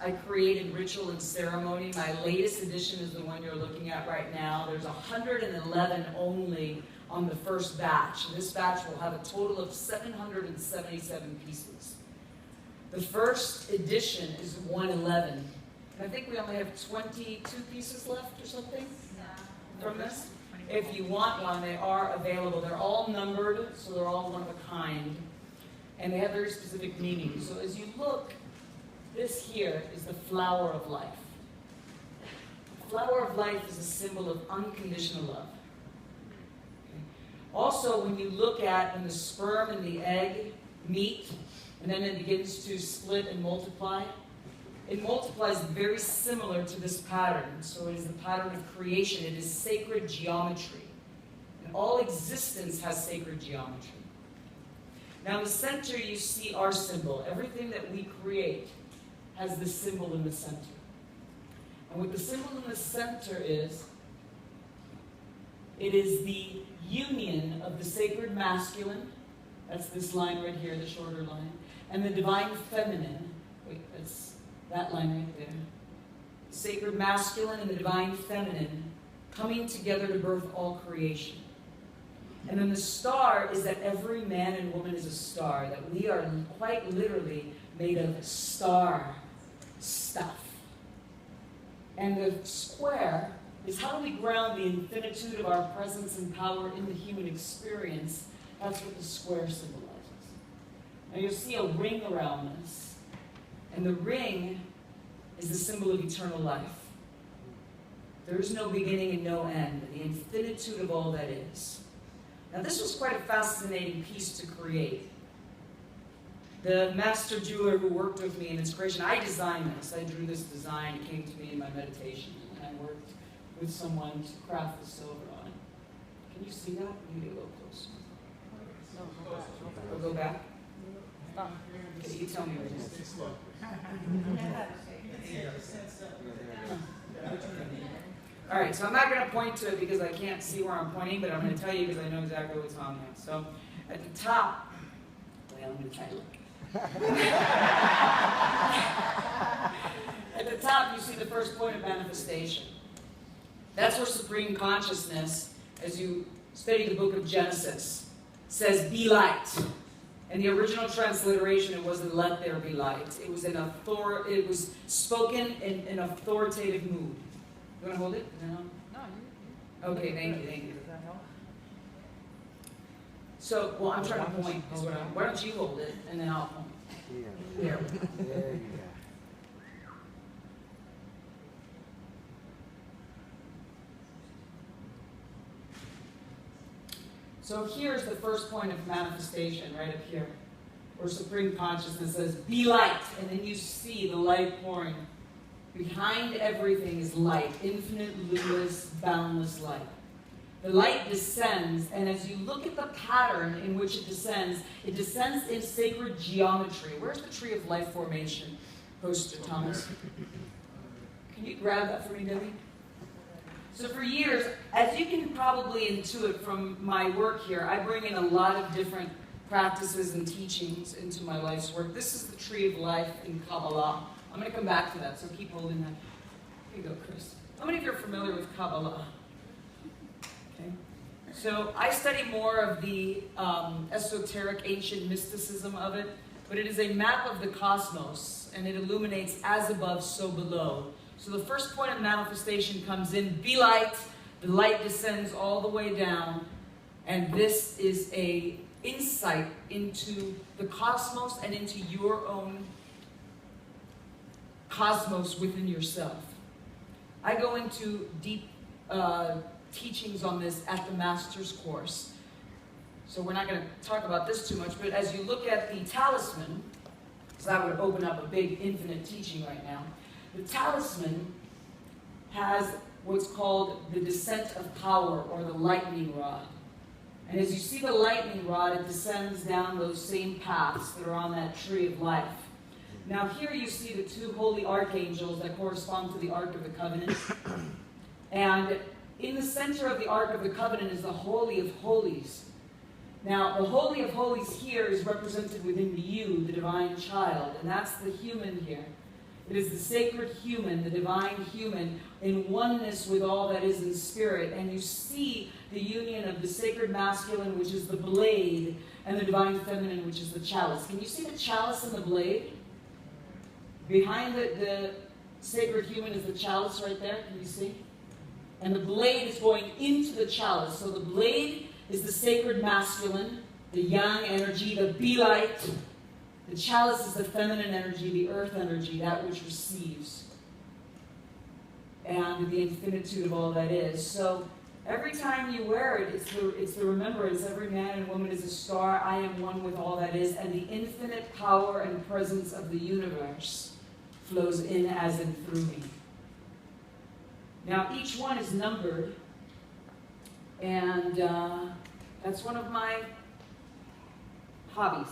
I created ritual and ceremony. My latest edition is the one you're looking at right now. There's 111 only on the first batch. This batch will have a total of 777 pieces. The first edition is 111. And I think we only have 22 pieces left or something from this. If you want one, they are available. They're all numbered, so they're all one of a kind. And they have very specific meanings. So as you look, this here is the flower of life. The flower of life is a symbol of unconditional love. Okay. Also, when you look at when the sperm and the egg meet, and then it begins to split and multiply, it multiplies very similar to this pattern. So it is the pattern of creation. It is sacred geometry. And all existence has sacred geometry. Now in the center you see our symbol. Everything that we create has this symbol in the center. And what the symbol in the center is, it is the union of the sacred masculine, that's this line right here, the shorter line, and the divine feminine, wait, that's that line right there. Sacred masculine and the divine feminine coming together to birth all creation. And then the star is that every man and woman is a star, that we are quite literally made of star stuff. And the square is how do we ground the infinitude of our presence and power in the human experience. That's what the square symbolizes. Now you'll see a ring around this. And the ring is the symbol of eternal life. There is no beginning and no end, the infinitude of all that is. Now this was quite a fascinating piece to create. The master jeweler who worked with me in its creation, I designed this. I drew this design, it came to me in my meditation, and I worked with someone to craft the silver on it. Can you see that? You need to go closer. Or go back? Okay, you tell me what it is. All right, so I'm not going to point to it because I can't see where I'm pointing, but I'm going to tell you because I know exactly what's on there. So at the top, well, I'm going to try to look. At the top, you see the first point of manifestation. That's where Supreme Consciousness, as you study the book of Genesis, says, be light. In the original transliteration, it wasn't let there be light. It was it was spoken in an authoritative mood. You want to hold it? No? No. Okay, thank you. So, well, I'm trying to point. Why don't you hold it, and then I'll point. There. There you go. So here's the first point of manifestation, right up here, where Supreme Consciousness says, be light, and then you see the light pouring. Behind everything is light, infinite, luminous, boundless light. The light descends, and as you look at the pattern in which it descends in sacred geometry. Where's the tree of life formation poster, Thomas? Can you grab that for me, Debbie? So for years, as you can probably intuit from my work here, I bring in a lot of different practices and teachings into my life's work. This is the tree of life in Kabbalah. I'm going to come back to that, so keep holding that. Here you go, Chris. How many of you are familiar with Kabbalah? Okay. So I study more of the esoteric, ancient mysticism of it, but it is a map of the cosmos, and it illuminates as above, so below. So the first point of manifestation comes in, be light, the light descends all the way down, and this is an insight into the cosmos and into your own cosmos within yourself. I go into deep teachings on this at the Master's Course. So we're not going to talk about this too much, but as you look at the Talisman, so that would open up a big infinite teaching right now. The Talisman has what's called the descent of power, or the lightning rod. And as you see the lightning rod, it descends down those same paths that are on that tree of life. Now here you see the two holy archangels that correspond to the Ark of the Covenant. And in the center of the Ark of the Covenant is the Holy of Holies. Now, the Holy of Holies here is represented within you, the divine child, and that's the human here. It is the sacred human, the divine human, in oneness with all that is in spirit. And you see the union of the sacred masculine, which is the blade, and the divine feminine, which is the chalice. Can you see the chalice and the blade? Behind the sacred human is the chalice right there. Can you see? And the blade is going into the chalice. So the blade is the sacred masculine, the yang energy, the be light. The chalice is the feminine energy, the earth energy, that which receives. And the infinitude of all that is. So every time you wear it, it's the remembrance. Every man and woman is a star. I am one with all that is. And the infinite power and presence of the universe flows in as in through me. Now, each one is numbered. And that's one of my hobbies.